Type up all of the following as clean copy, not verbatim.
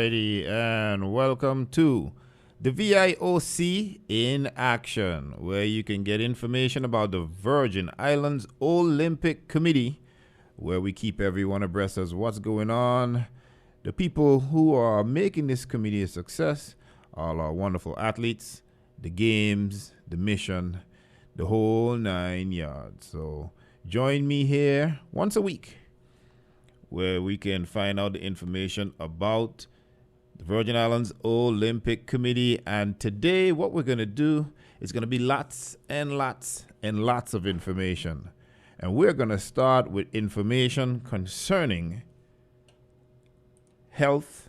Alrighty, and welcome to the VIOC In Action, where you can get information about the Virgin Islands Olympic Committee, where we keep everyone abreast as what's going on. The people who are making this committee a success, all our wonderful athletes, the games, the mission, the whole 9 yards. So join me here once a week, where we can find out the information about the Virgin Islands Olympic Committee. And today what we're going to do is going to be lots and lots and lots of information. And we're going to start with information concerning health,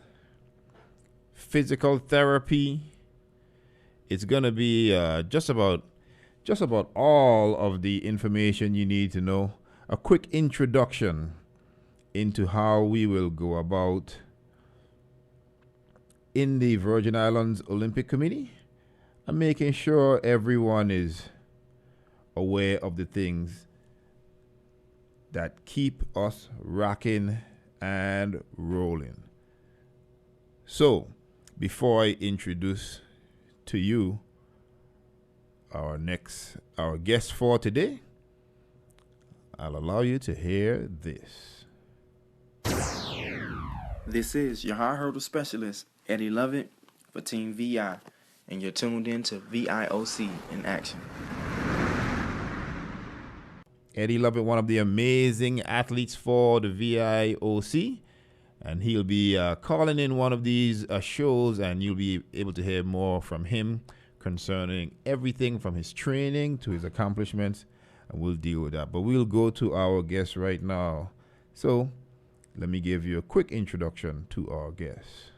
physical therapy. It's going to be just about all of the information you need to know. A quick introduction into how we will go about in the Virgin Islands Olympic Committee and making sure everyone is aware of the things that keep us rocking and rolling. So, before I introduce to you our guest for today, I'll allow you to hear this. This is your high hurdle specialist, Eddie Lovett, for Team VI, and you're tuned in to VIOC In Action. Eddie Lovett, one of the amazing athletes for the VIOC, and he'll be calling in one of these shows, and you'll be able to hear more from him concerning everything from his training to his accomplishments, and we'll deal with that. But we'll go to our guest right now. So let me give you a quick introduction to our guest.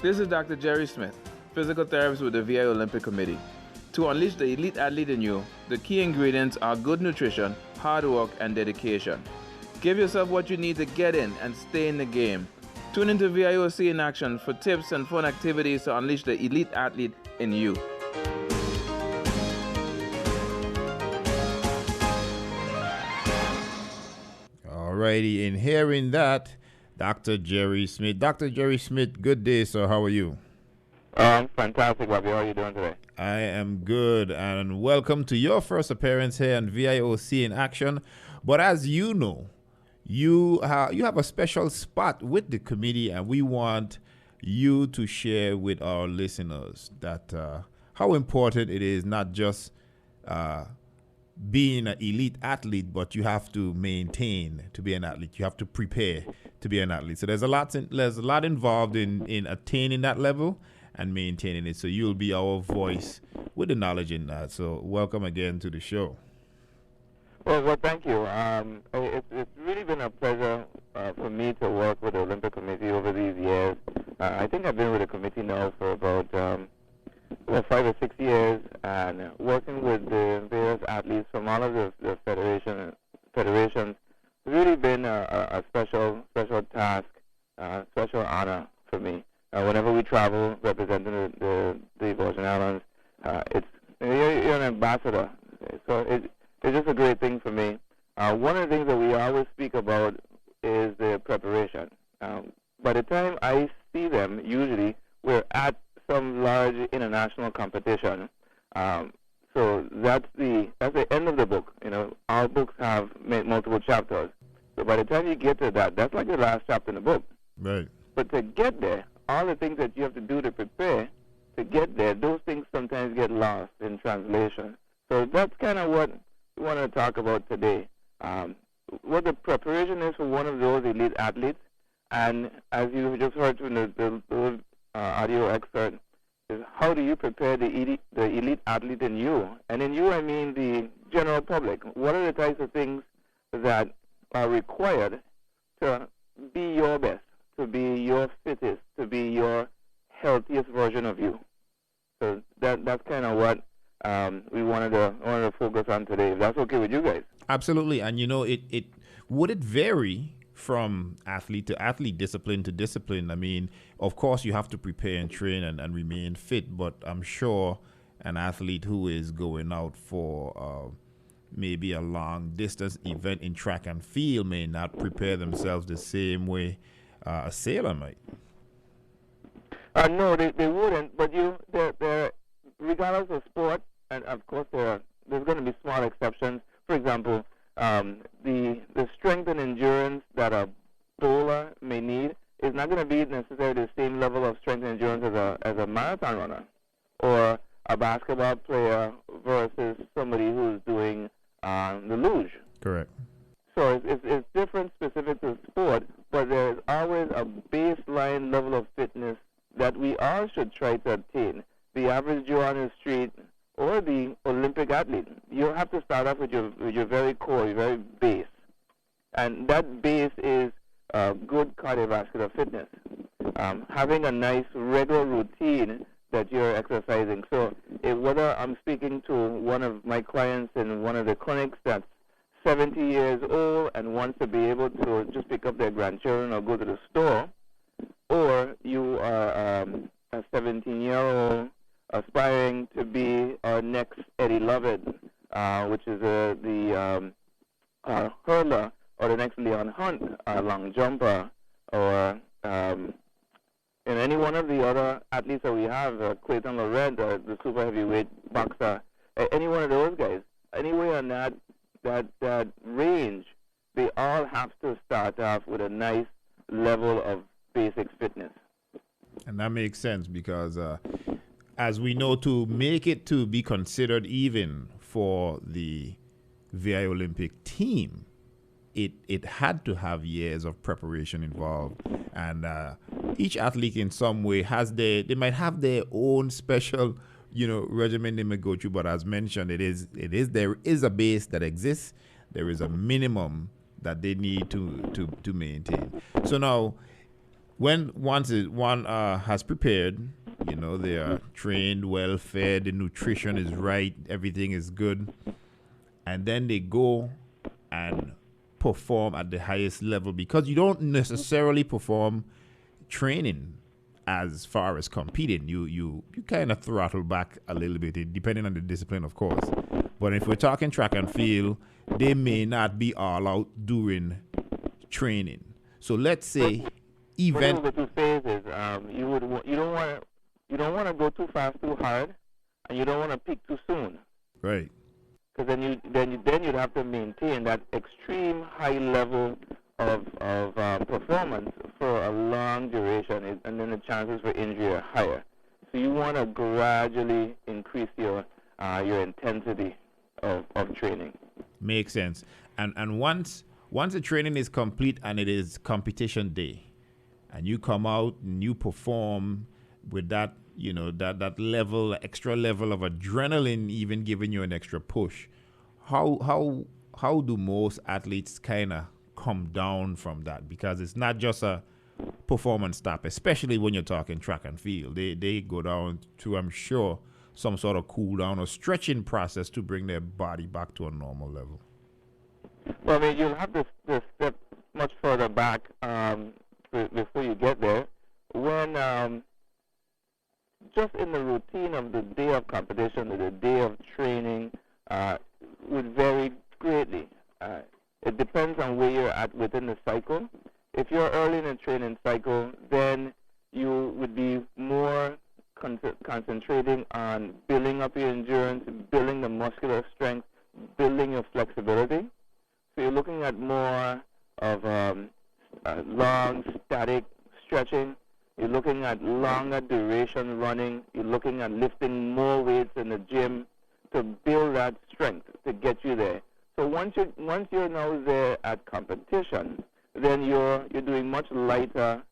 This is Dr. Jerry Smith, physical therapist with the VI Olympic Committee. To unleash the elite athlete in you, the key ingredients are good nutrition, hard work, and dedication. Give yourself what you need to get in and stay in the game. Tune into VIOC In Action for tips and fun activities to unleash the elite athlete in you. Alrighty, in hearing that, Dr. Jerry Smith. Dr. Jerry Smith, good day, sir. How are you? Fantastic, Bobbie. How are you doing today? I am good, and welcome to your first appearance here on VIOC In Action. But as you know, you have a special spot with the committee, and we want you to share with our listeners that how important it is not just being an elite athlete, but you have to maintain to be an athlete. You have to prepare to be an athlete. So there's a lot involved in attaining that level and maintaining it. So you'll be our voice with the knowledge in that. So welcome again to the show. Well, thank you. It's really been a pleasure for me to work with the Olympic Committee over these years. I think I've been with the committee now for about 5 or 6 years, and working with the various athletes from all of the federations. It's really been a special task, special honor for me. Whenever we travel representing the Virgin Islands, you're an ambassador, so it's just a great thing for me. One of the things that we always speak about is the preparation. By the time I see them, usually we're at some large international competition. So that's the end of the book. You know, our books have multiple chapters. So by the time you get to that, that's like the last chapter in the book. Right. But to get there, all the things that you have to do to prepare to get there, those things sometimes get lost in translation. So that's kind of what we want to talk about today. What the preparation is for one of those elite athletes, and as you just heard from the audio excerpt, is how do you prepare the elite athlete in you? And in you, I mean the general public. What are the types of things that are required to be your best, to be your fittest, to be your healthiest version of you? So that's kind of what we wanted to focus on today. If that's okay with you guys. Absolutely. And you know, it would it vary from athlete to athlete, discipline to discipline? I mean, of course you have to prepare and train and remain fit, but I'm sure an athlete who is going out for maybe a long distance event in track and field may not prepare themselves the same way a sailor might. No, they wouldn't. But regardless of sport, and of course there's going to be small exceptions. For example, the strength and endurance that a bowler may need is not going to be necessarily the same level of strength and endurance as a marathon runner, or a basketball player versus somebody who's doing the luge. Correct. So it's different specific to sport, but there's always a baseline level of fitness that we all should try to attain. The average Joe on the street or the Olympic athlete, you have to start off with your very core, your very base. And that base is good cardiovascular fitness. Having a nice regular routine that you're exercising. So whether I'm speaking to one of my clients in one of the clinics that's 70 years old and wants to be able to just pick up their grandchildren or go to the store, or you are a 17-year-old aspiring to be our next Eddie Lovett, which is the hurler, or the next Leon Hunt, long jumper, or and any one of the other athletes that we have, Clayton Lorette, the super heavyweight boxer, any one of those guys, anywhere on that range, they all have to start off with a nice level of basic fitness. And that makes sense because, as we know, to make it to be considered even for the VI Olympic team, it had to have years of preparation involved. And each athlete in some way they might have their own special, regimen they may go through. But as mentioned, there is a base that exists. There is a minimum that they need to maintain. So now, once one has prepared, they are trained, well fed, the nutrition is right, everything is good, and then they go and perform at the highest level, because you don't necessarily perform training as far as competing. You kind of throttle back a little bit, depending on the discipline, of course. But if we're talking track and field, they may not be all out during training. So let's say event. One of the two phases, you don't want to go too fast, too hard, and you don't want to peak too soon. Right. Because then you'd have to maintain that extreme high level of performance for a long duration, and then the chances for injury are higher. So you want to gradually increase your intensity of training. Makes sense. And once the training is complete and it is competition day, and you come out and you perform with that, that extra level of adrenaline, even giving you an extra push, how do most athletes kind of come down from that? Because it's not just a performance stop, especially when you're talking track and field. They go down to, I'm sure, some sort of cool down or stretching process to bring their body back to a normal level. Well, I mean, you'll have to step much further back before you get there. When just in the routine of the day of competition or the day of training would vary greatly. It depends on where you're at within the cycle. If you're early in the training cycle, then you would be more concentrating on building up your endurance, building the muscular strength, building your flexibility. So you're looking at more of long, static stretching. You're looking at longer duration running. You're looking at lifting more weights in the gym to build that strength to get you there. So once you're now there at competition, then you're doing much lighter,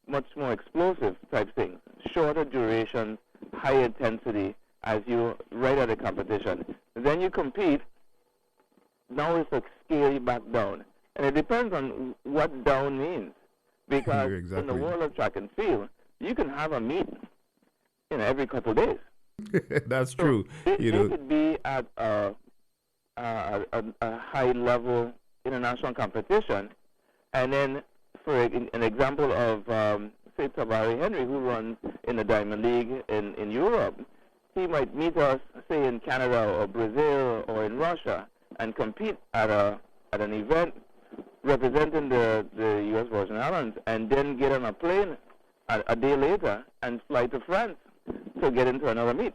much more explosive type things, shorter duration, high intensity as you right at the competition. Then you compete. Now it's like scale you back down, and it depends on what down means. Because in the world of track and field, you can have a meet, every couple of days. That's true. They could be at a high level international competition, and then for an example of say Tabari Henry, who runs in the Diamond League in Europe, he might meet us say in Canada or Brazil or in Russia, and compete at an event representing the U.S. Virgin Islands, and then get on a plane a day later and fly to France to get into another meet.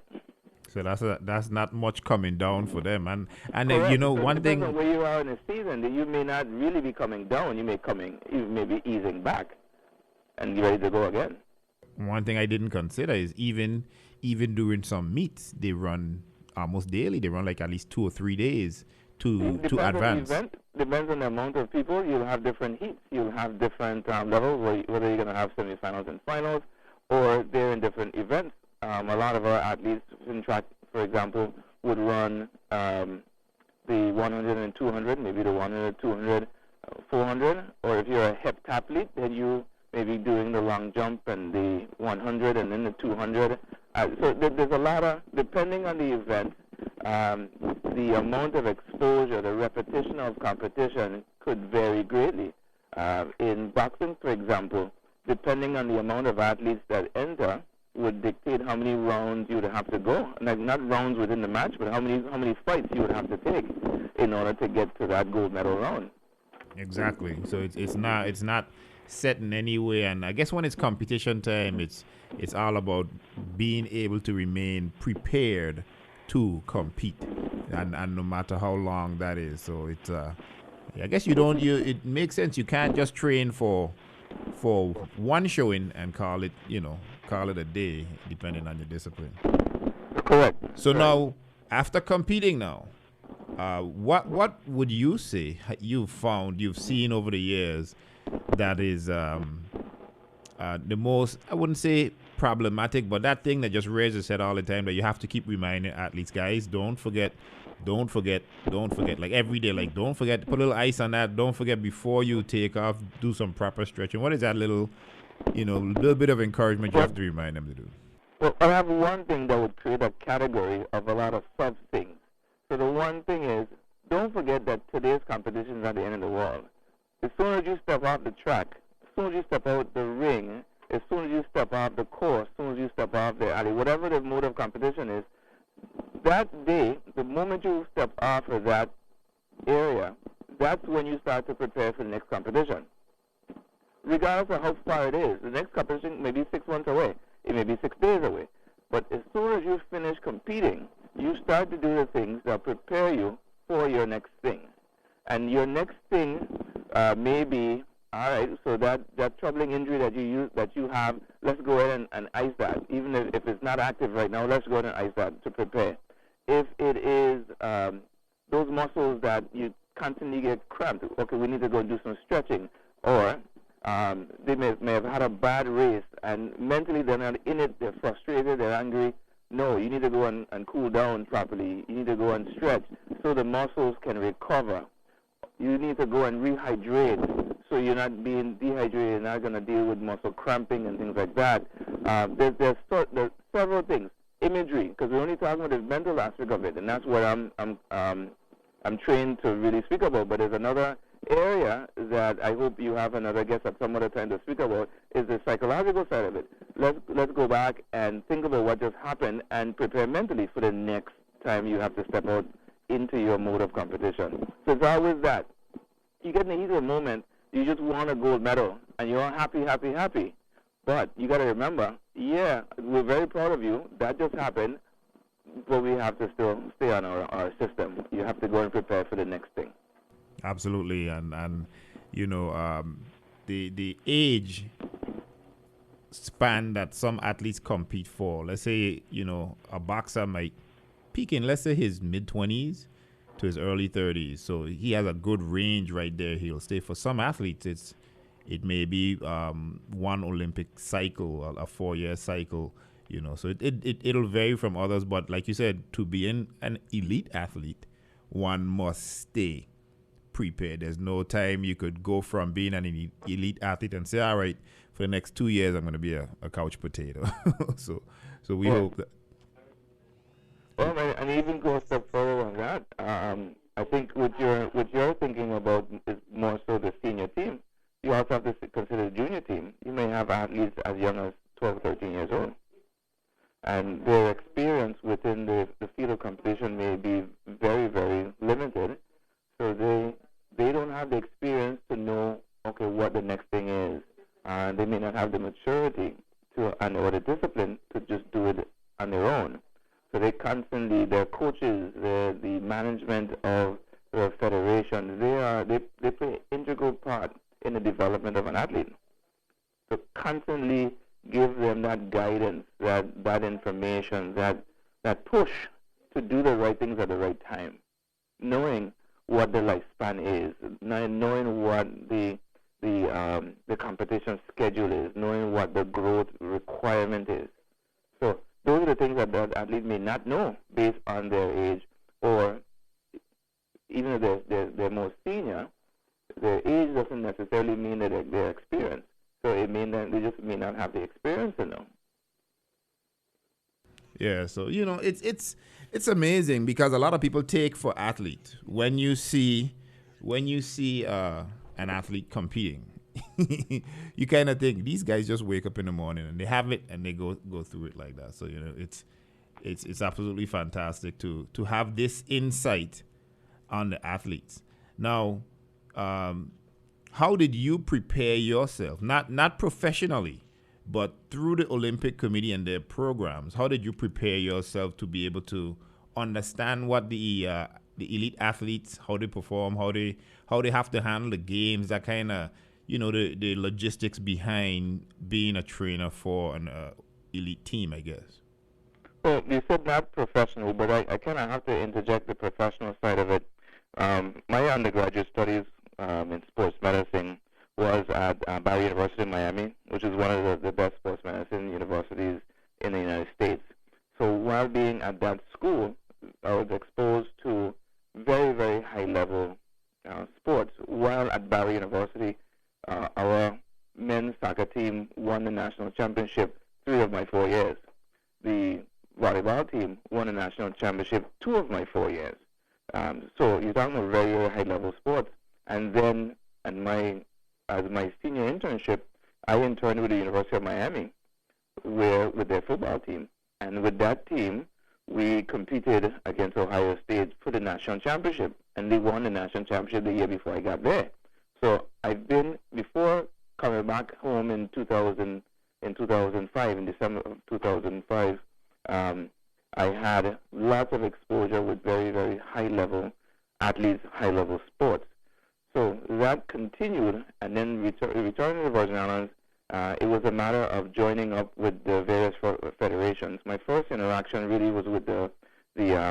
So that's not much coming down for them, and Correct. you know, So one thing. depends on where you are in the season, that you may not really be coming down. You may be easing back, and get ready to go again. One thing I didn't consider is even during some meets, they run almost daily. They run like at least 2 or 3 days to Depends on advance. the event, depends on the amount of people. You'll have different heats. You'll have different levels, whether you're going to have semifinals and finals, or they're in different events. A lot of our athletes in track, for example, would run the 100 and 200, maybe the 100, 200, 400. Or if you're a heptathlete, then you may be doing the long jump and the 100 and then the 200. So there's a lot of, depending on the event, the amount of exposure, the repetition of competition could vary greatly. In boxing, for example, depending on the amount of athletes that enter, would dictate how many rounds you would have to go. Like, not rounds within the match, but how many fights you would have to take in order to get to that gold medal round. Exactly. So it's not set in any way, and I guess when it's competition time, it's all about being able to remain prepared to compete, and no matter how long that is. So it's I guess it makes sense. You can't just train for one showing and call it a day, depending on your discipline. Correct. So now, after competing now, what would you say you've seen over the years that is the most, I wouldn't say problematic, but that thing that just raises its head all the time, that you have to keep reminding athletes, guys, don't forget, like every day, like don't forget to put a little ice on that, don't forget before you take off, do some proper stretching. What is that little bit of encouragement you have to remind them to do? Well, I have one thing that would create a category of a lot of sub things. So the one thing is, don't forget that today's competition is at the end of the world. As soon as you step off the track, as soon as you step out the ring, as soon as you step off the course, as soon as you step off the alley, whatever the mode of competition is, that day, the moment you step off of that area, that's when you start to prepare for the next competition. Regardless of how far it is, the next competition may be 6 months away. It may be 6 days away. But as soon as you finish competing, you start to do the things that prepare you for your next thing. And your next thing may be, all right, so that troubling injury that you have, let's go ahead and ice that. Even if it's not active right now, let's go ahead and ice that to prepare. If it is those muscles that you constantly get cramped, okay, we need to go and do some stretching. Or they may have had a bad race, and mentally they're not in it, they're frustrated, they're angry. No, you need to go and cool down properly. You need to go and stretch so the muscles can recover. You need to go and rehydrate so you're not being dehydrated, you're not going to deal with muscle cramping and things like that. There's several things. Imagery, because we're only talking about the mental aspect of it, and that's what I'm trained to really speak about. But there's another area that I hope you have another guest at some other time to speak about, is the psychological side of it. Let's go back and think about what just happened and prepare mentally for the next time you have to step out into your mode of competition. So it's always that. You get in the heat of the moment, you just want a gold medal, and you're all happy. But you got to remember, yeah, we're very proud of you. That just happened, but we have to still stay on our system. You have to go and prepare for the next thing. Absolutely, and the age span that some athletes compete for. Let's say a boxer might peak in, let's say, his mid-20s to his early 30s. So he has a good range right there. He'll stay. For some athletes, it may be one Olympic cycle, a 4-year cycle. So it'll vary from others. But like you said, to be an elite athlete, one must stay prepared. There's no time you could go from being an elite athlete and say, all right, for the next 2 years, I'm going to be a couch potato. so we hope that. Well, and even go a step further on that. I think what you're thinking about is more so the senior team. You also have to consider the junior team. You may have athletes as young as 12, 13 years old. And their experience within the field of competition may be very, very limited. So they constantly, their coaches, the management of the federation, they play an integral part in the development of an athlete. So constantly give them that guidance, that information, that push to do the right things at the right time, knowing what the lifespan is, knowing what the competition schedule is, knowing what the growth requirement is. So those are the things that the athlete may not know based on their age, or even if they're more senior, their age doesn't necessarily mean that they're experienced. So it means that they just may not have the experience to know. Yeah, so it's amazing because a lot of people take for athlete when you see an athlete competing, you kind of think these guys just wake up in the morning and they have it and they go through it like that. So it's absolutely fantastic to have this insight on the athletes. Now, how did you prepare yourself? Not professionally, but through the Olympic Committee and their programs. How did you prepare yourself to be able to understand what the elite athletes, how they perform, how they have to handle the games, that kind of the logistics behind being a trainer for an elite team, I guess? Well, you said not professional, but I kind of have to interject the professional side of it. My undergraduate studies in sports medicine was at Bobbie University in Miami, which is one of the best sports medicine universities in the United States. So while being at that school, I was exposed to very, very high-level sports. While at Bobbie University, our men's soccer team won the national championship 3 of my 4 years. The volleyball team won the national championship 2 of my 4 years. So you're talking about very, very high-level sports. And then, as my senior internship, I interned with the University of Miami, with their football team. And with that team, we competed against Ohio State for the national championship, and they won the national championship the year before I got there. So before coming back home in 2005, in December of 2005, I had lots of exposure with very, very high-level athletes, high-level sports. So that continued, and then returning to the Virgin Islands, it was a matter of joining up with the various federations. My first interaction really was with the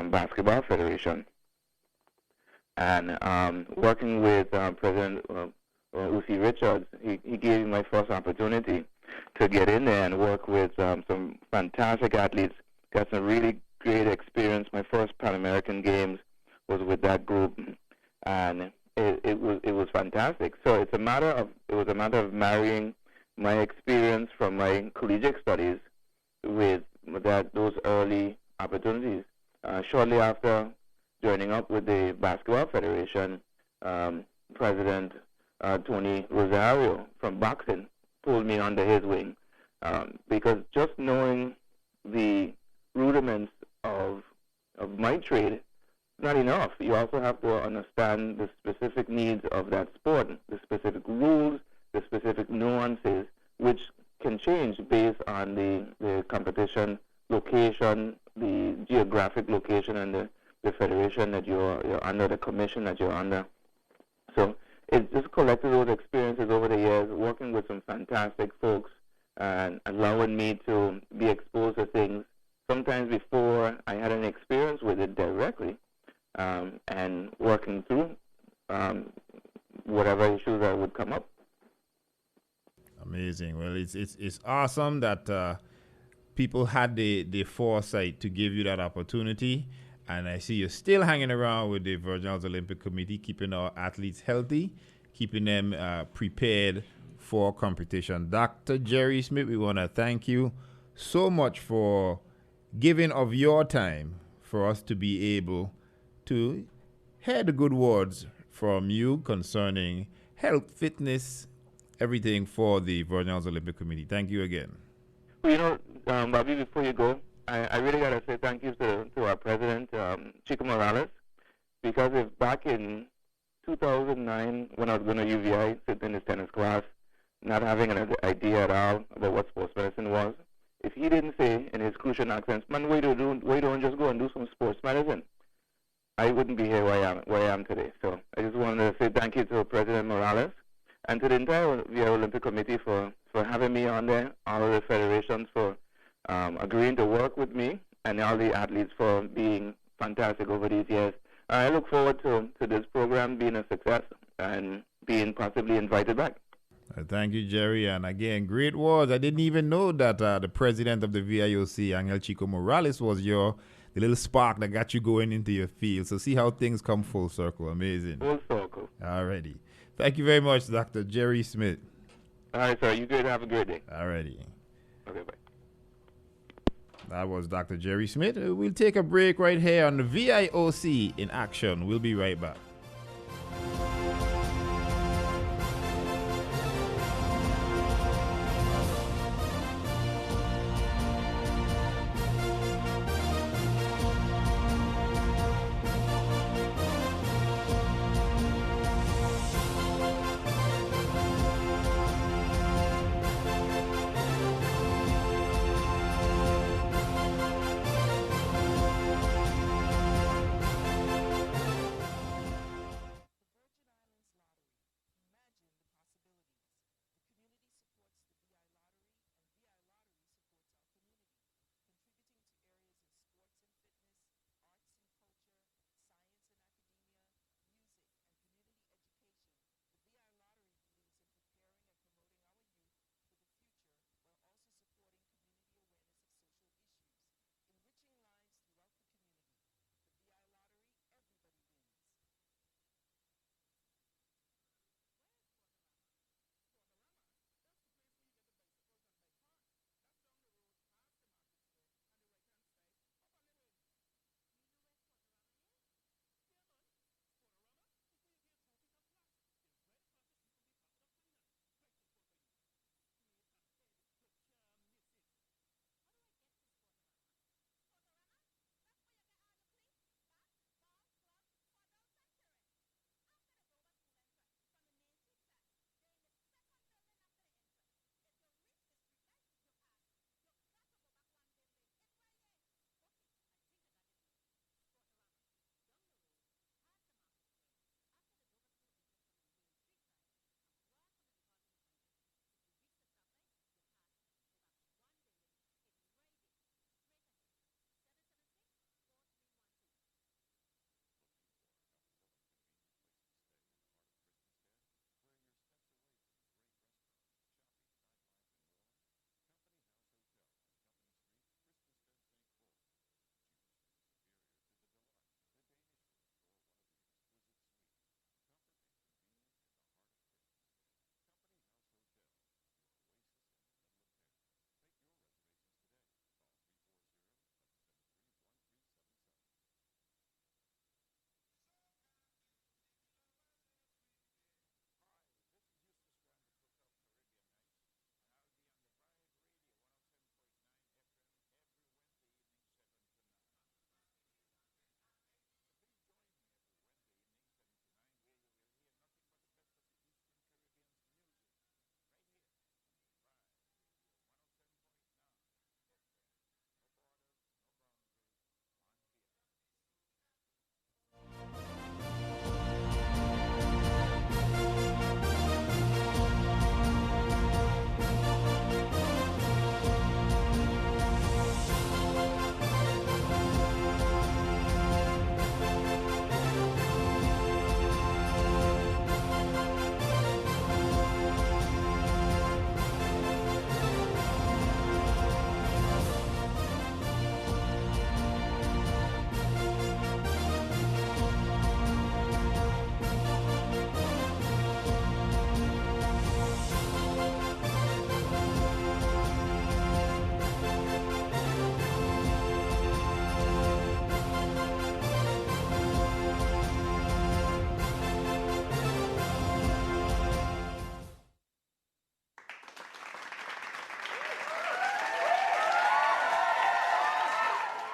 Basketball Federation, and working with President Uzi Richards. He gave me my first opportunity to get in there and work with some fantastic athletes. Got some really great experience. My first Pan American Games was with that group, and it was fantastic. So it was a matter of marrying my experience from my collegiate studies with those early opportunities. Shortly after joining up with the Basketball Federation, President Tony Rosario from boxing pulled me under his wing, because just knowing the rudiments of my trade is not enough. You also have to understand the specific needs of that sport, the specific rules, the specific nuances, which can change based on the competition location, the geographic location, and the federation that you're under, the commission that you're under. So it's just collected those experiences over the years, working with some fantastic folks and allowing me to be exposed to things sometimes before I had an experience with it directly, and working through whatever issues that would come up. Amazing. Well, it's awesome that people had the foresight to give you that opportunity, and I see you're still hanging around with the Virgin Islands Olympic Committee, keeping our athletes healthy, keeping them prepared for competition. Dr. Jerry Smith, we want to thank you so much for giving of your time for us to be able to hear the good words from you concerning health, fitness, everything for the Virgin Islands Olympic Committee. Thank you again. Well, Bobbie, before you go, I really got to say thank you to our president, Chico Morales, because if back in 2009, when I was going to UVI, sitting in his tennis class, not having an idea at all about what sports medicine was, if he didn't say in his Crucian accents, man, why don't just go and do some sports medicine, I wouldn't be here where I am today. So I just wanted to say thank you to President Morales and to the entire VIA Olympic Committee for having me on there, all of the federations for agreeing to work with me, and all the athletes for being fantastic over these years. I look forward to this program being a success and being possibly invited back. Thank you, Jerry. And again, great words. I didn't even know that the president of the VIOC, Angel Chico Morales, was the little spark that got you going into your field. So see how things come full circle. Amazing. Full circle. Alrighty. Thank you very much, Dr. Jerry Smith. All right, sir. You good. Have a great day. Alrighty. Okay, bye. That was Dr. Jerry Smith. We'll take a break right here on the VIOC in Action. We'll be right back.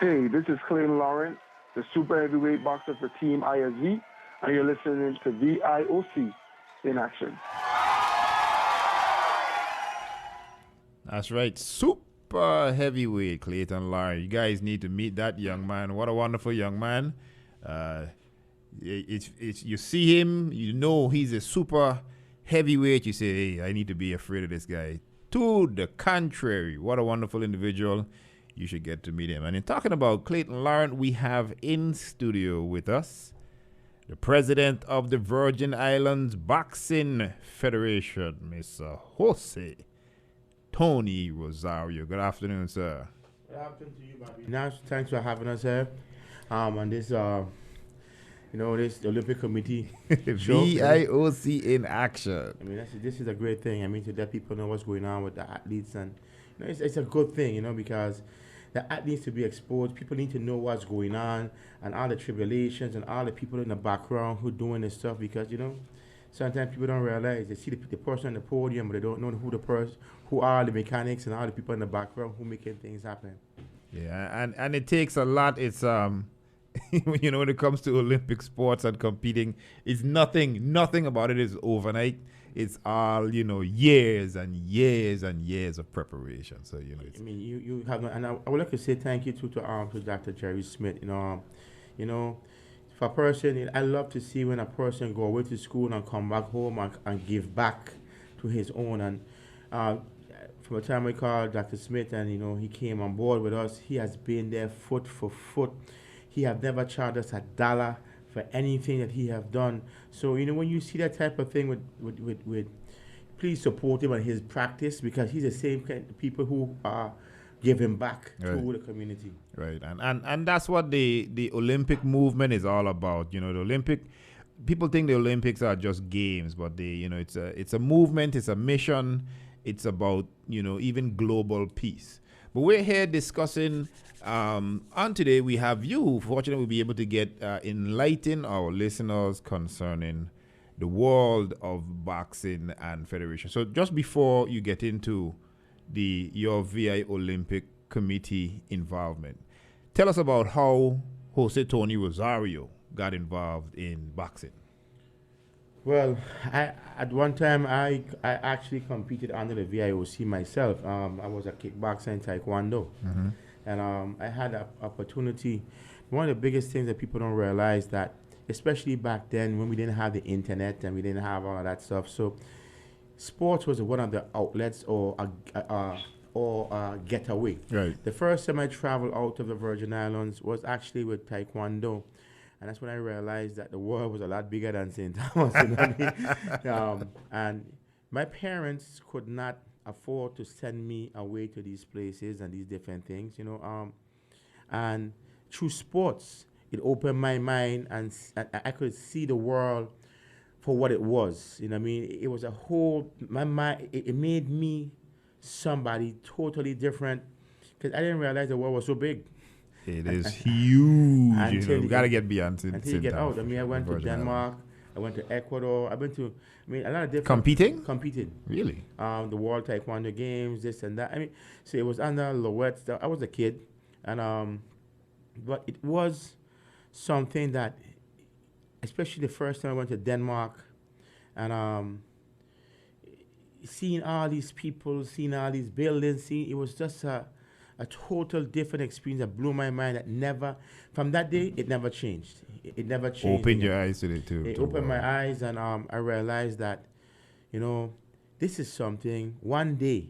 Hey, this is Clayton Lawrence, the super heavyweight boxer for Team ISV, and you're listening to VIOC in Action. That's right, super super heavyweight, Clayton Lawrence. You guys need to meet that young man. What a wonderful young man. It's you see him, you know he's a super heavyweight. You say, hey, I need to be afraid of this guy. To the contrary, what a wonderful individual. You should get to meet him. And in talking about Clayton Lawrence, we have in studio with us the president of the Virgin Islands Boxing Federation, Mr. Jose Tony Rosario. Good afternoon, sir. Good afternoon to you, Bobbie. Now, thanks for having us here on this, this Olympic Committee show. VIOC in action. I mean, this is a great thing. I mean, to let people know what's going on with the athletes, and it's a good thing, because the athletes need to be exposed. People need to know what's going on and all the tribulations and all the people in the background who doing this stuff, because sometimes people don't realize. They see the person on the podium, but they don't know who are the mechanics and all the people in the background who making things happen. Yeah, and it takes a lot. It's when it comes to Olympic sports and competing, it's nothing about it is overnight. It's all years and years and years of preparation. So it's, you have, and I would like to say thank you to Dr. Jerry Smith. For a person, I love to see when a person go away to school and come back home and give back to his own. And from the time we called Dr. Smith and he came on board with us, he has been there foot for foot. He have never charged us $1 for anything that he have done. So when you see that type of thing with please support him on his practice, because he's the same kind of people who are giving back to the community. Right, and that's what the Olympic movement is all about. The Olympic, people think the Olympics are just games, but it's a movement, it's a mission, it's about even global peace. But we're here discussing. On today, we have you. Fortunately, we'll be able to get enlighten our listeners concerning the world of boxing and federation. So, just before you get into your VI Olympic Committee involvement, tell us about how Jose Tony Rosario got involved in boxing. Well, at one time I actually competed under the VIOC myself. I was a kickboxer and taekwondo. Mm-hmm. And I had an opportunity. One of the biggest things that people don't realize, that especially back then when we didn't have the internet and we didn't have all of that stuff, so sports was one of the outlets or getaway. Right. The first time I traveled out of the Virgin Islands was actually with taekwondo. And that's when I realized that the world was a lot bigger than St. Thomas. And my parents could not afford to send me away to these places and these different things, and through sports, it opened my mind, and I could see the world for what it was. It was a whole, my mind, it made me somebody totally different, because I didn't realize the world was so big. It is huge. You got to get beyond it. Until you get out. I went to Denmark. I went to Ecuador. I've been to, a lot of different... Competed. Really? The World Taekwondo Games, this and that. So it was under Louette. I was a kid. And but it was something that, especially the first time I went to Denmark, and seeing all these people, seeing all these buildings, it was just a total different experience that blew my mind. From that day, it never changed. It never changed. Opened your eyes to it too. It opened my eyes, and I realized that, this is something one day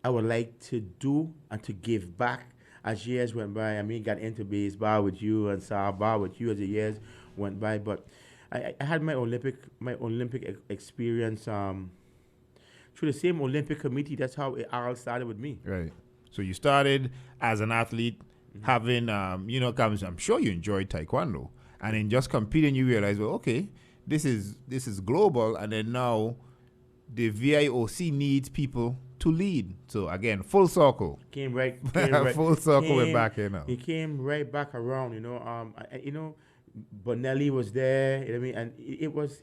I would like to do and to give back. As years went by, got into baseball with you and softball with you as the years went by. But I had my Olympic experience through the same Olympic committee. That's how it all started with me. Right. So you started as an athlete, having, I'm sure you enjoyed taekwondo, and in just competing, you realize, well, okay, this is global, and then now the VIOC needs people to lead. So again, full circle. Came right full circle. We're back here now. He came right back around. Bonelli was there. And it was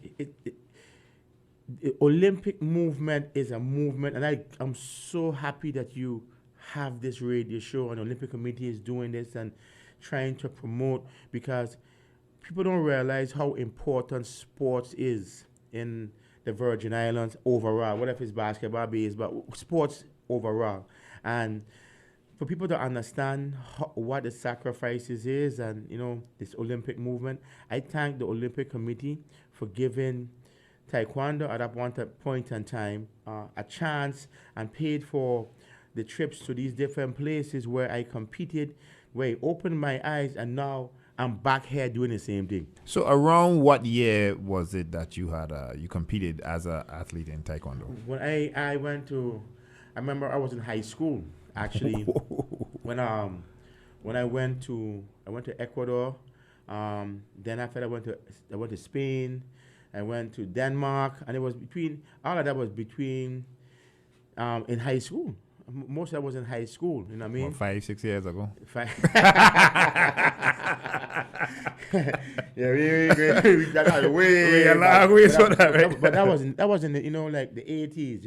the Olympic movement is a movement, and I'm so happy that you have this radio show and the Olympic Committee is doing this and trying to promote, because people don't realize how important sports is in the Virgin Islands overall. What if it's basketball, baseball, sports overall. And for people to understand what the sacrifices is and, this Olympic movement, I thank the Olympic Committee for giving Taekwondo at that point in time a chance and paid for the trips to these different places where I competed, where it opened my eyes, and now I'm back here doing the same thing. So around what year was it that you had you competed as an athlete in Taekwondo? When I remember I was in high school actually. when I went to Ecuador, then after I went to Spain, I went to Denmark, and it was all of that was between in high school. Most of that was in high school, you know what I mean? 5-6 years ago. Yeah, we got way a long way from that, right? But that was in the, like the 80s,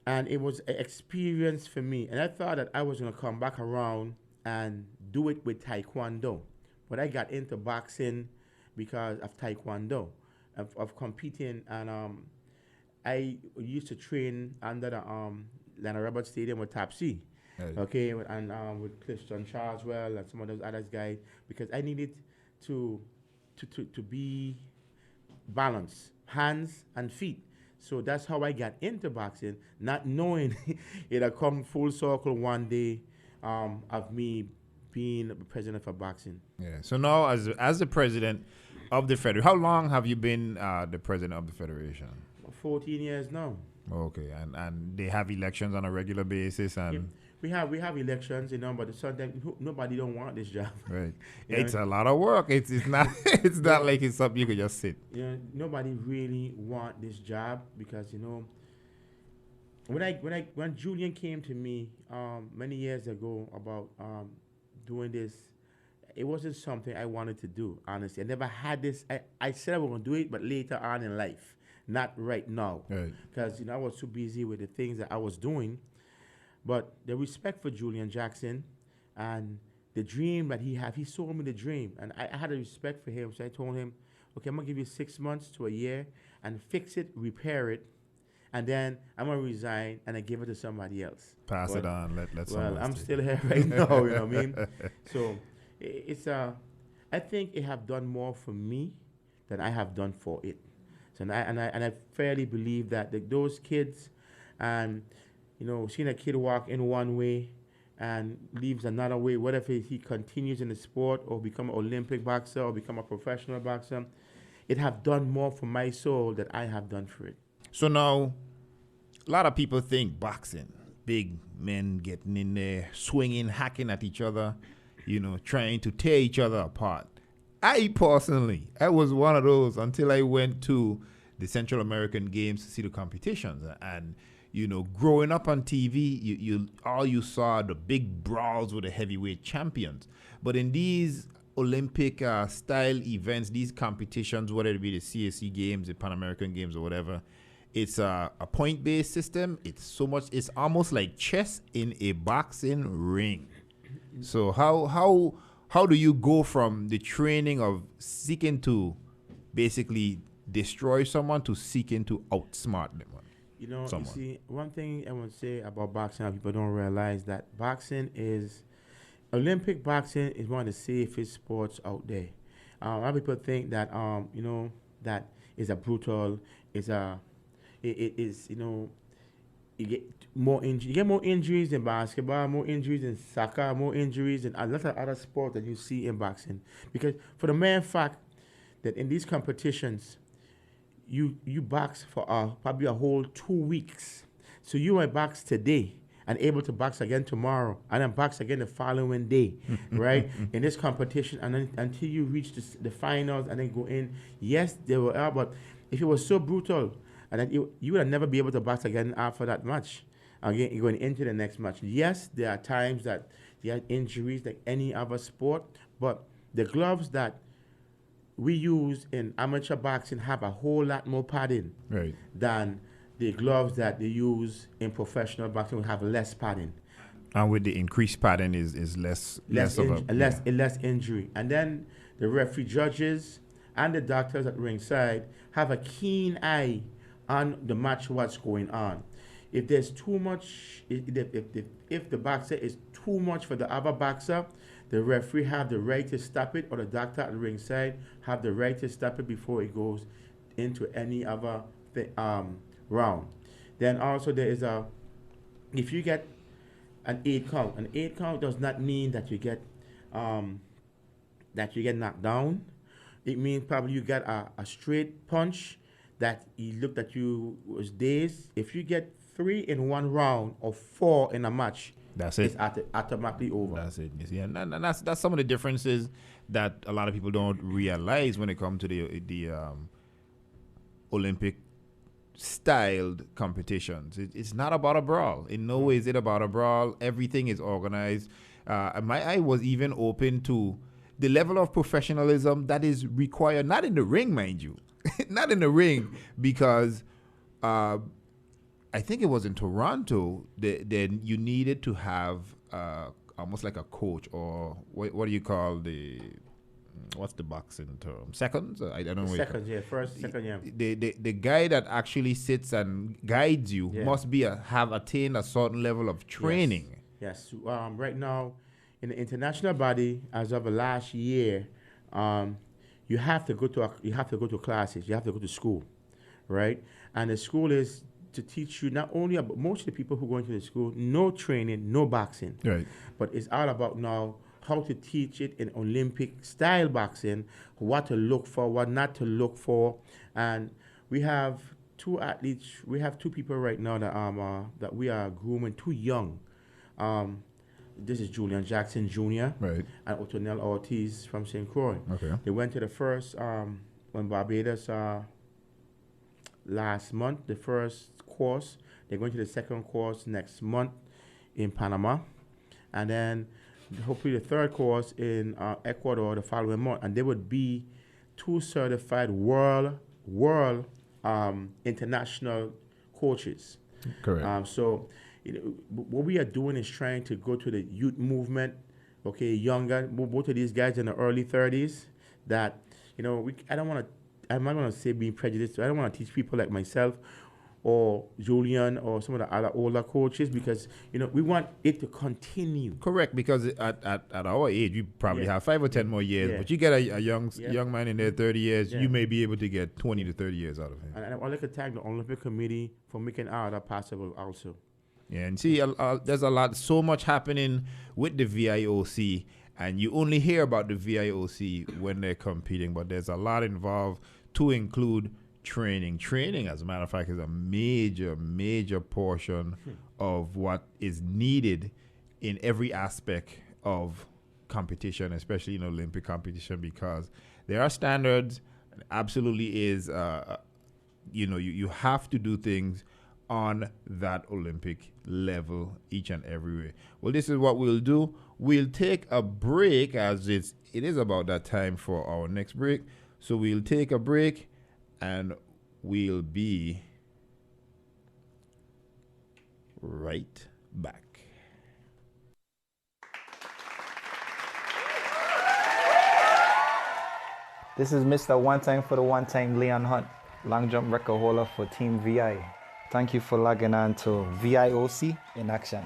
and it was an experience for me. And I thought that I was gonna come back around and do it with Taekwondo, but I got into boxing because of Taekwondo, of competing, and I used to train under the Leonard Roberts Stadium with Tapsi, okay, and with Clifton Charleswell and some of those other guys, because I needed to be balanced, hands and feet. So that's how I got into boxing, not knowing it'll come full circle one day of me being the president for boxing. Yeah. So now, as the president of the federation, how long have you been the president of the federation? 14 years now. Okay, and they have elections on a regular basis, and yeah, we have elections, but sometimes nobody don't want this job. Right, it's a lot of work. It's not it's not like it's something you could just sit. Nobody really want this job because when Julian came to me many years ago about doing this, it wasn't something I wanted to do. Honestly, I never had this. I said I was gonna do it, but later on in life. Not right now, because I was too busy with the things that I was doing. But the respect for Julian Jackson and the dream that he had, he sold me the dream, and I had a respect for him. So I told him, okay, I'm gonna give you 6 months to a year and fix it, repair it, and then I'm gonna resign and I give it to somebody else. Pass it on. Let someone else I'm take still here right now. You know what I mean? So it's I think it have done more for me than I have done for it. So and I fairly believe that those kids, and seeing a kid walk in one way and leaves another way, whether he continues in the sport or become an Olympic boxer or become a professional boxer, it have done more for my soul than I have done for it. So now, a lot of people think boxing, big men getting in there, swinging, hacking at each other, trying to tear each other apart. I was one of those until I went to the Central American Games to see the competitions. And, growing up on TV, you saw the big brawls with the heavyweight champions. But in these Olympic style events, these competitions, whether it be the CSC Games, the Pan American Games or whatever, it's a point-based system. It's almost like chess in a boxing ring. So how do you go from the training of seeking to basically destroy someone to seeking to outsmart them? You see, one thing I want to say about boxing, how people don't realize that Olympic boxing is one of the safest sports out there. A lot of people think that, that is a brutal, you get more injuries in basketball, more injuries in soccer, more injuries in a lot of other sports that you see in boxing. Because for the mere fact that in these competitions, you box for probably a whole 2 weeks. So you might box today and able to box again tomorrow and then box again the following day, right? In this competition, and then until you reach the finals and then go in. Yes, they were out, but if it was so brutal, and then you would never be able to box again after that match. Again, you're going into the next match. Yes, there are times that you have injuries like any other sport, but the gloves that we use in amateur boxing have a whole lot more padding than the gloves that they use in professional boxing. Will have less padding. And with the increased padding is less injury. And then the referee, judges, and the doctors at ringside have a keen eye on the match, what's going on. If there's too much, if the boxer is too much for the other boxer, the referee have the right to stop it, or the doctor at the ringside have the right to stop it before it goes into any other round. Then also there is if you get an 8 count does not mean that you get knocked down. It means probably you get a straight punch that he looked at you was dazed. If you get 3 in one round or 4 in a match, that's it. It's automatically over. That's it. You see, and that's some of the differences that a lot of people don't realize when it comes to the Olympic styled competitions. It's not about a brawl. In no way is it about a brawl. Everything is organized. My eye was even open to the level of professionalism that is required, not in the ring, mind you, not in the ring, because I think it was in Toronto then you needed to have almost like a coach, or what do you call what's the boxing term? Seconds? I don't know. Seconds, yeah. First, second, yeah. The guy that actually sits and guides you must be have attained a certain level of training. Yes. Right now, in the international body, as of last year, you have to go to classes. You have to go to school, right? And the school is to teach you not only about, most of the people who go into the school, no training, no boxing, right? But it's all about now how to teach it in Olympic style boxing, what to look for, what not to look for. And we have 2 athletes, we have 2 people right now that we are grooming, too young. This is Julian Jackson Jr. Right. And Otonel Ortiz from St. Croix. Okay. They went to the first on Barbados last month, the first course. They're going to the second course next month in Panama. And then hopefully the third course in Ecuador the following month. And they would be 2 certified world international coaches. Correct. So what we are doing is trying to go to the youth movement, okay, younger, both of these guys in the early 30s, that, I'm not going to say being prejudiced. I don't want to teach people like myself or Julian or some of the other older coaches, because, we want it to continue. Correct, because at our age, we probably have 5 or 10 more years, but you get a young man in their 30 years, you may be able to get 20 to 30 years out of him. And I'd like to thank the Olympic Committee for making all that possible also. Yeah, and see, there's so much happening with the VIOC, and you only hear about the VIOC when they're competing, but there's a lot involved, to include training. Training, as a matter of fact, is a major portion of what is needed in every aspect of competition, especially in Olympic competition, because there are standards. Absolutely is, you have to do things on that Olympic level each and every way. Well, this is what we'll do. We'll take a break, as it is about that time for our next break. So we'll take a break and we'll be right back. This is Mr. One Time for the One Time, Leon Hunt, long jump record holder for Team VI. Thank you for logging on to VIOC in Action.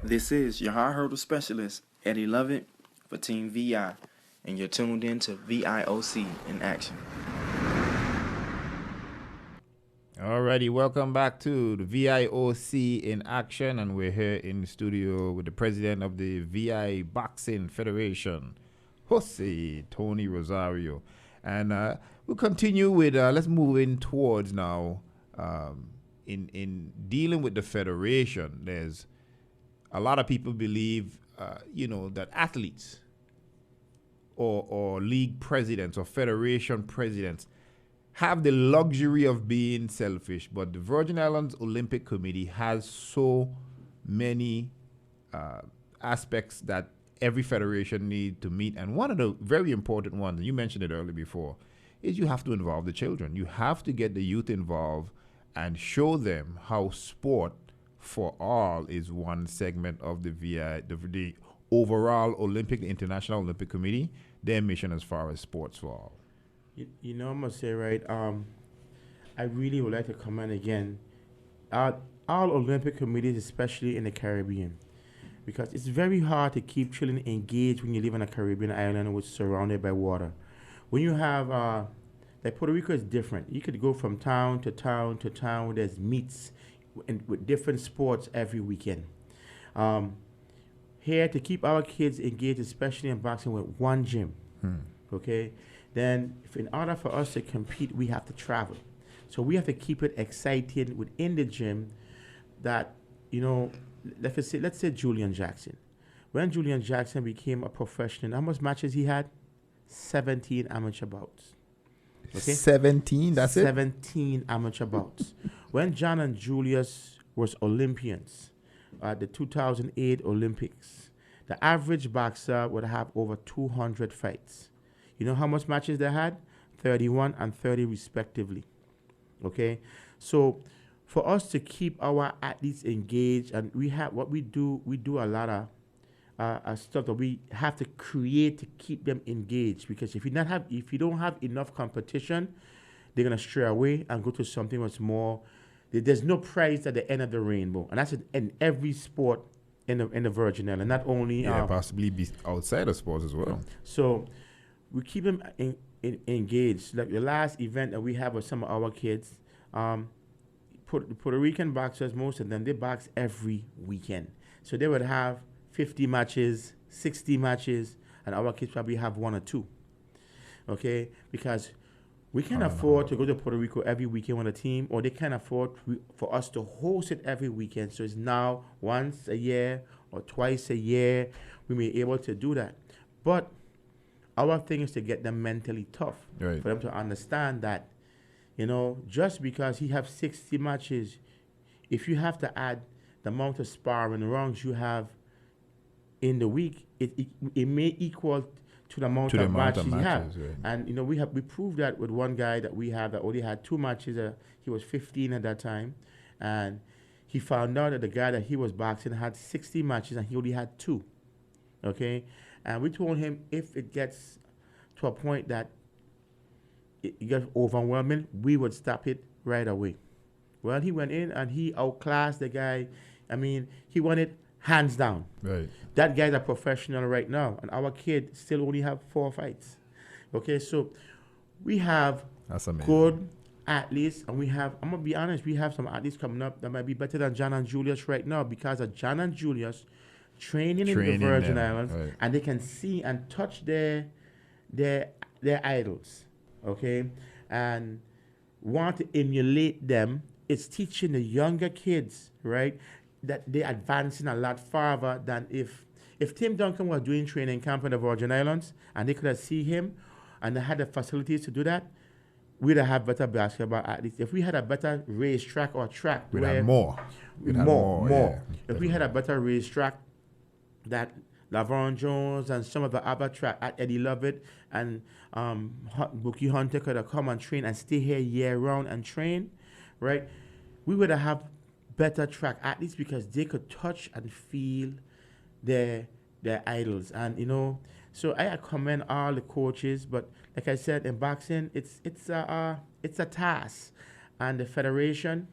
This is your high hurdle specialist, Eddie Lovett, for Team VI, and you're tuned in to VIOC in Action. Alrighty, welcome back to the VIOC in Action, and we're here in the studio with the president of the VI Boxing Federation, Jose Tony Rosario. And we'll continue with, let's move in towards now, in dealing with the federation. There's a lot of people believe, that athletes or league presidents or federation presidents have the luxury of being selfish, but the Virgin Islands Olympic Committee has so many aspects that every federation needs to meet. And one of the very important ones, and you mentioned it earlier before, is you have to involve the children. You have to get the youth involved and show them how sport for all is one segment of the the overall Olympic, the International Olympic Committee, their mission as far as sports for all. I must say, right, I really would like to comment again, all Olympic committees, especially in the Caribbean, because it's very hard to keep children engaged when you live on a Caribbean island which is surrounded by water. When you have, like Puerto Rico is different. You could go from town to town to town. There's meets with different sports every weekend. Here, to keep our kids engaged, especially in boxing, with one gym, okay? Then in order for us to compete, we have to travel. So we have to keep it exciting within the gym that, let's say Julian Jackson. When Julian Jackson became a professional, how much matches he had? 17 amateur bouts. Okay? 17, that's 17 amateur bouts. When John and Julius was Olympians at the 2008 Olympics, the average boxer would have over 200 fights. You know how much matches they had? 31 and 30 respectively. Okay? So for us to keep our athletes engaged, and we do a lot of stuff that we have to create to keep them engaged, because if you don't have enough competition, they're gonna stray away and go to something that's more. There's no prize at the end of the rainbow, and that's in every sport in the Virgin Islands, not only possibly be outside of sports as well. So we keep them engaged. Like the last event that we have with some of our kids, Puerto Rican boxers, most of them, they box every weekend. So they would have 50 matches, 60 matches, and our kids probably have 1 or 2. Okay? Because we can't afford to go to Puerto Rico every weekend with a team, or they can't afford for us to host it every weekend. So it's now once a year or twice a year we may be able to do that. But our thing is to get them mentally tough, right, for them to understand that, just because he has 60 matches, if you have to add the amount of sparring rounds you have in the week, it may equal to the amount of matches you have. Right. And we proved that with one guy that we have that only had 2 matches. He was 15 at that time, and he found out that the guy that he was boxing had 60 matches and he only had 2. Okay. And we told him if it gets to a point that it gets overwhelming, we would stop it right away. Well, he went in and he outclassed the guy. I mean, he won it hands down. Right. That guy's a professional right now, and our kid still only have 4 fights. Okay, so we have good athletes, and I'm going to be honest, we have some athletes coming up that might be better than John and Julius right now, because of John and Julius training in the Virgin Islands, right, and they can see and touch their idols, okay, and want to emulate them. It's teaching the younger kids, right, that they're advancing a lot farther than if Tim Duncan was doing training camp in the Virgin Islands and they could have seen him and they had the facilities to do that, we'd have better basketball athletes. If we had a better racetrack or track, we'd have more. Yeah, if we had a better racetrack that Laverne Jones and some of the other track at Eddie Lovett and Bookie Hunter could have come and train and stay here year round and train, right? We would have better track athletes because they could touch and feel their idols. And so I commend all the coaches, but like I said, in boxing, it's a task, and the federation,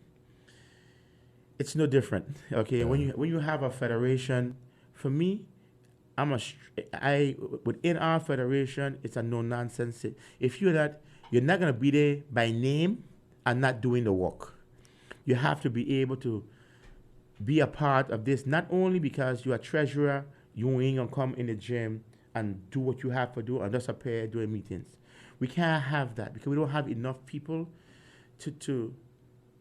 it's no different. Okay, when you have a federation, for me, within our federation, it's a no nonsense. If you're not gonna be there by name and not doing the work. You have to be able to be a part of this, not only because you're a treasurer, you ain't gonna come in the gym and do what you have to do and just appear doing meetings. We can't have that because we don't have enough people to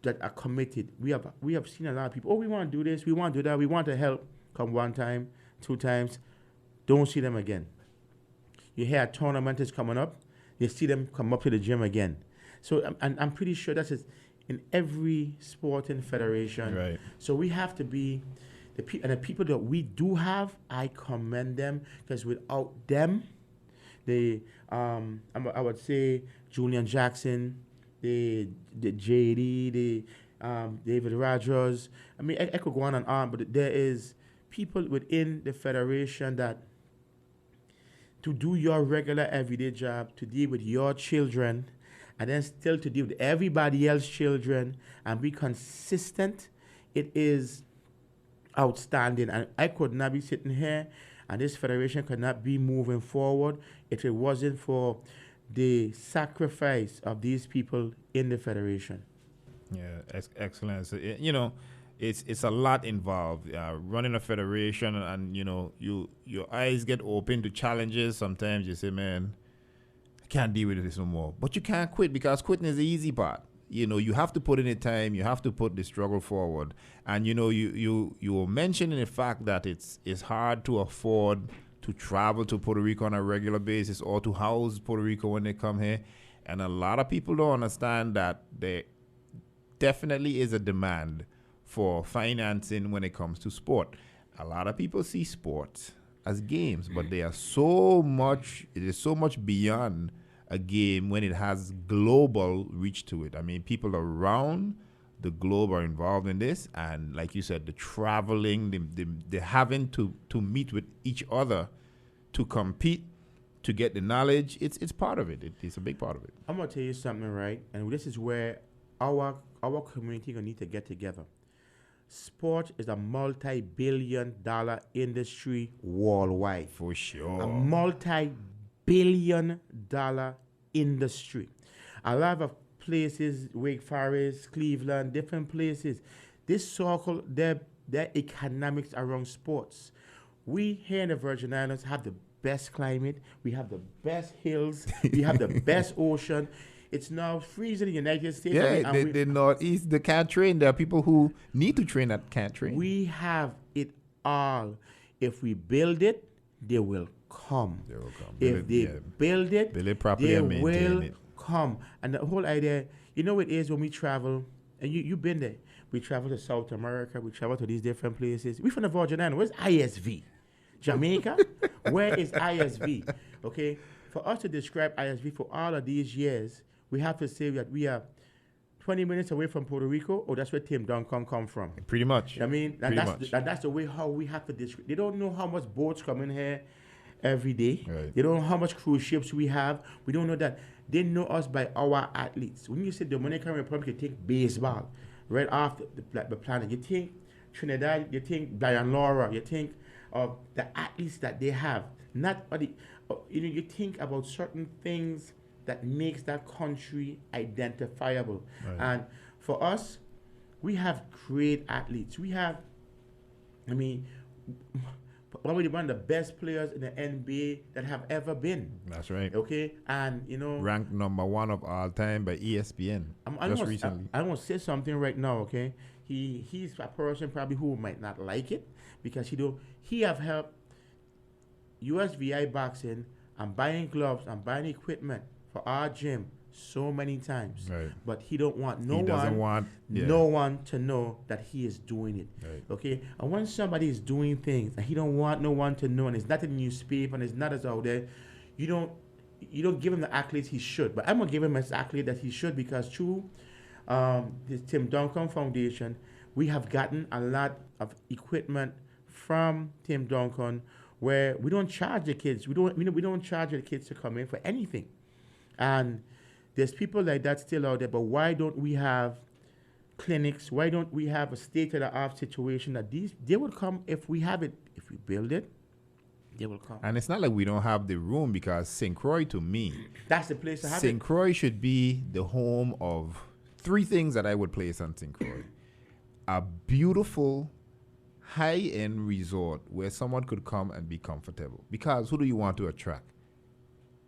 that are committed. We have seen a lot of people, oh, we want to do this, we want to do that, we want to help. Come one time, 2 times, don't see them again. You hear a tournament is coming up, you see them come up to the gym again. So I'm pretty sure that's in every sporting federation. Right. So we have to be the people that we do have. I commend them because without them, I would say Julian Jackson, the JD, the David Rogers. I mean, I could go on and on, but there is people within the federation that to do your regular everyday job, to deal with your children, and then still to deal with everybody else's children and be consistent, it is outstanding. And I could not be sitting here and this federation could not be moving forward if it wasn't for the sacrifice of these people in the federation. Yeah, excellent. So, it's a lot involved. Running a federation, and your eyes get open to challenges. Sometimes you say, "Man, I can't deal with this no more." But you can't quit because quitting is the easy part. You have to put in the time. You have to put the struggle forward. And you were mentioning the fact that it's hard to afford to travel to Puerto Rico on a regular basis or to house Puerto Rico when they come here. And a lot of people don't understand that there definitely is a demand for financing when it comes to sport. A lot of people see sports as games, but it is so much beyond a game when it has global reach to it. I mean, people around the globe are involved in this, and like you said, the traveling, the having to meet with each other to compete, to get the knowledge, it's part of it. It's a big part of it. I'm gonna tell you something, right? And this is where our community gonna need to get together. Sport is a multi-billion-dollar industry worldwide. For sure. A multi-billion-dollar industry. A lot of places, Wake Forest, Cleveland, different places, this circle, their economics around sports. We here in the Virgin Islands have the best climate, we have the best hills, we have the best ocean. It's now freezing in the United States. Yeah, the Northeast, they can't train. There are people who need to train that can't train. We have it all. If we build it, they will come. They will come. If they build it, properly they will come. And the whole idea, it is when we travel, and you've been there. We travel to South America. We travel to these different places. We're from the Virgin Islands. Where's ISV? Jamaica? Where is ISV? Okay? For us to describe ISV for all of these years, we have to say that we are 20 minutes away from Puerto Rico. Oh, that's where Tim Duncan come from. Pretty much. I mean, that's the way how we have to describe. They don't know how much boats come in here every day. Right. They don't know how much cruise ships we have. We don't know that. They know us by our athletes. When you say Dominican Republic, you think baseball right off the planet. You think Trinidad, you think Brian Laura, you think of the athletes that they have. Not you think about certain things that makes that country identifiable. Right. And for us, we have great athletes. We have, probably one of the best players in the NBA that have ever been. That's right. Okay, and ranked number 1 of all time by ESPN recently. I want to say something right now. Okay, he's a person probably who might not like it because he have helped USVI boxing and buying gloves and buying equipment for our gym so many times. Right. But he don't want no one to know that he is doing it. Right. Okay? And when somebody is doing things and he don't want no one to know, and it's not in the newspaper and it's not as out there, you don't give him the accolades he should. But I'm gonna give him his accolade that he should, because through the Tim Duncan Foundation, we have gotten a lot of equipment from Tim Duncan where we don't charge the kids. We don't charge the kids to come in for anything. And there's people like that still out there, but why don't we have clinics? Why don't we have a state-of-the-art situation that they will come if we have it, if we build it, they will come. And it's not like we don't have the room, because St. Croix, to me, That's the place to have St. it. Croix should be the home of three things that I would place on St. Croix. A beautiful, high-end resort where someone could come and be comfortable. Because who do you want to attract?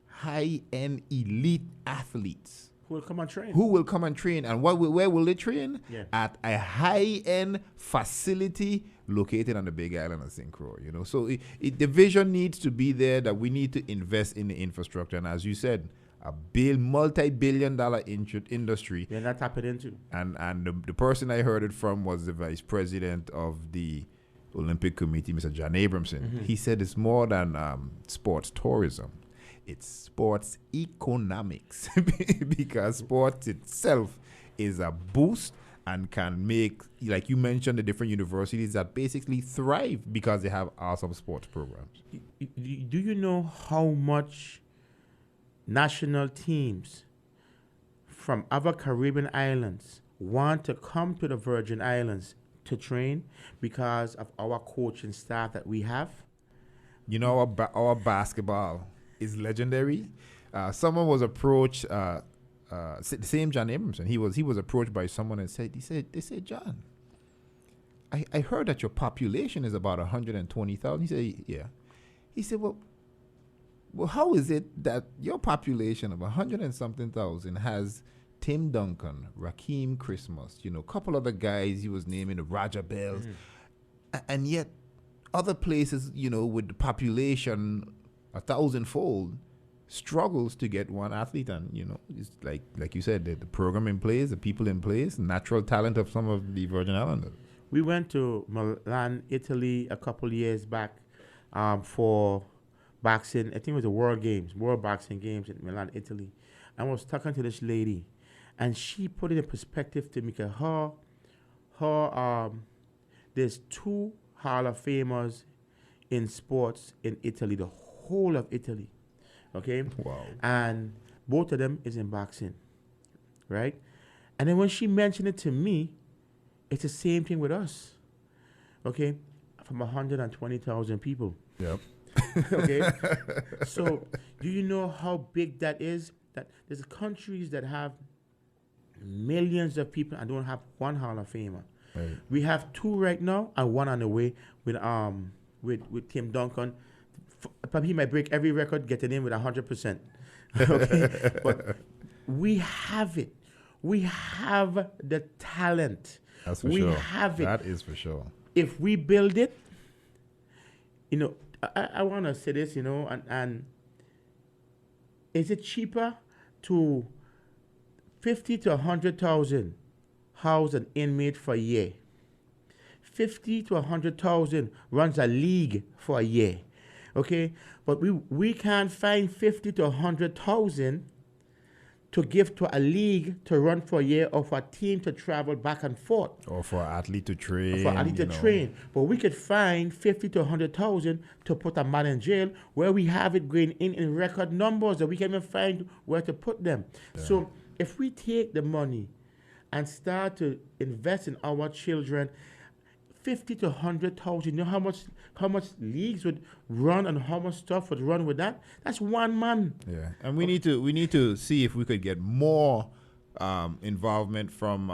High-end elite athletes. Who will come and train? Who will come and train, and where will they train? Yeah. At a high-end facility located on the Big Island of St. Croix. You know, so the vision needs to be there, that we need to invest in the infrastructure, and as you said, a multi-billion-dollar industry. They're not tapping into. And the person I heard it from was the vice president of the Olympic Committee, Mr. John Abramson. Mm-hmm. He said it's more than sports tourism. It's sports economics, because sports itself is a boost and can make, like you mentioned, the different universities that basically thrive because they have awesome sports programs. Do you know how much national teams from other Caribbean islands want to come to the Virgin Islands to train because of our coaching staff that we have? You know, our basketball is legendary. Someone was approached, the same John Abramson. He was approached by someone and they said, John, I heard that your population is about 120,000. He said, yeah. He said, well, how is it that your population of 100 and something thousand has Tim Duncan, Raheem Christmas, you know, a couple other guys he was naming, the Roger Bells, and yet other places, you know, with the population 1,000-fold struggles to get one athlete? And you know, it's like you said, the program in place, the people in place, natural talent of some of the Virgin Islanders. We went to Milan, Italy a couple years back for boxing. I think it was the World Boxing Games in Milan, Italy. I was talking to this lady, and she put it in perspective to me. There's 2 Hall of Famers in sports in Italy, the whole of Italy, okay? Wow. And both of them is in boxing, right? And then when she mentioned it to me, it's the same thing with us, okay? From 120,000 people. Yep. Okay? So do you know how big that is? That there's countries that have millions of people and don't have one Hall of Famer. Right. We have 2 right now and 1 on the way with Tim Duncan. He might break every record getting in with 100%. Okay? But we have it. We have the talent. That's for we sure. have it. That is for sure. If we build it, you know, I want to say this, you know, and is it cheaper to 50 to 100,000 house an inmate for a year? 50 to 100,000 runs a league for a year, okay? But we can't find 50 to 100,000 to give to a league to run for a year, or for a team to travel back and forth. Or for an athlete to train. But we could find 50 to 100,000 to put a man in jail, where we have it going in record numbers that we can even find where to put them. Yeah. So if we take the money and start to invest in our children, 50 to 100,000, you know how much leagues would run and how much stuff would run with that? That's one man. Yeah, and we need to see if we could get more involvement from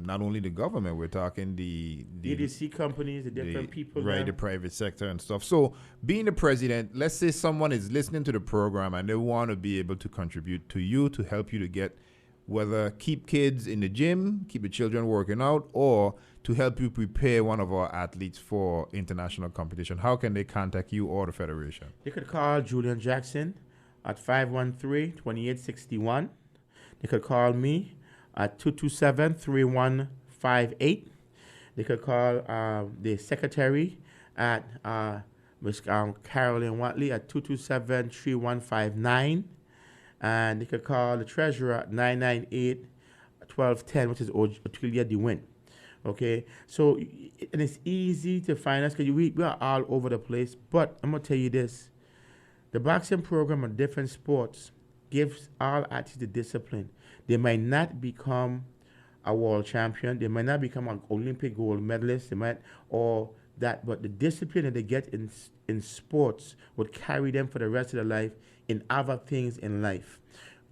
not only the government. We're talking the EDC companies, the different people, right? The private sector and stuff. So, being the president, let's say someone is listening to the program and they want to be able to contribute to you to help you to get, whether keep kids in the gym, keep the children working out, or to help you prepare one of our athletes for international competition. How can they contact you or the federation? They could call Julian Jackson at 513-2861. They could call me at 227-3158. They could call the secretary at Ms. Carolyn Watley at 227-3159. And they could call the treasurer at 998-1210, which is Otilia DeWint. Okay, so and it's easy to find us because we are all over the place. But I'm going to tell you this. The boxing program of different sports gives all athletes the discipline. They might not become a world champion. They might not become an Olympic gold medalist. They might, or that, but the discipline that they get in sports would carry them for the rest of their life in other things in life.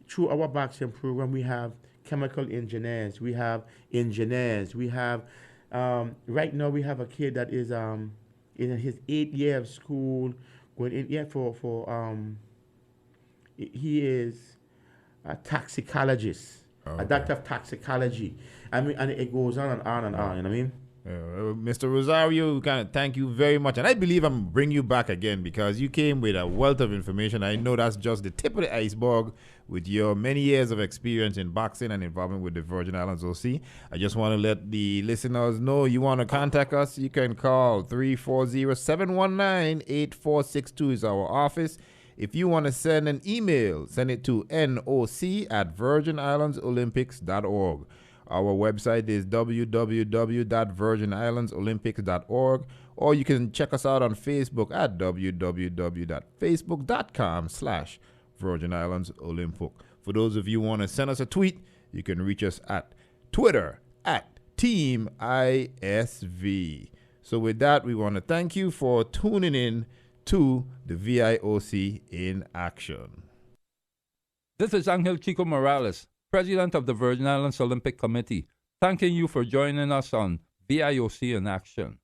Through our boxing program, we have chemical engineers, we have engineers, we have, right now we have a kid that is in his 8th year of school, going in, he is a toxicologist, a doctor of toxicology. I mean, and it goes on and on and on, you know what I mean? Mr. Rosario, kind of thank you very much. And I believe I'm bring you back again because you came with a wealth of information. I know that's just the tip of the iceberg with your many years of experience in boxing and involvement with the Virgin Islands OC. I just want to let the listeners know you want to contact us. You can call 340-719-8462 is our office. If you want to send an email, send it to noc@virginislandsolympics.org. Our website is www.virginislandsolympics.org, or you can check us out on Facebook at www.facebook.com/Virgin Islands Olympic. For those of you who want to send us a tweet, you can reach us at Twitter at Team ISV. So with that, we want to thank you for tuning in to the VIOC in Action. This is Angel Chico Morales, President of the Virgin Islands Olympic Committee, thanking you for joining us on VIOC in Action.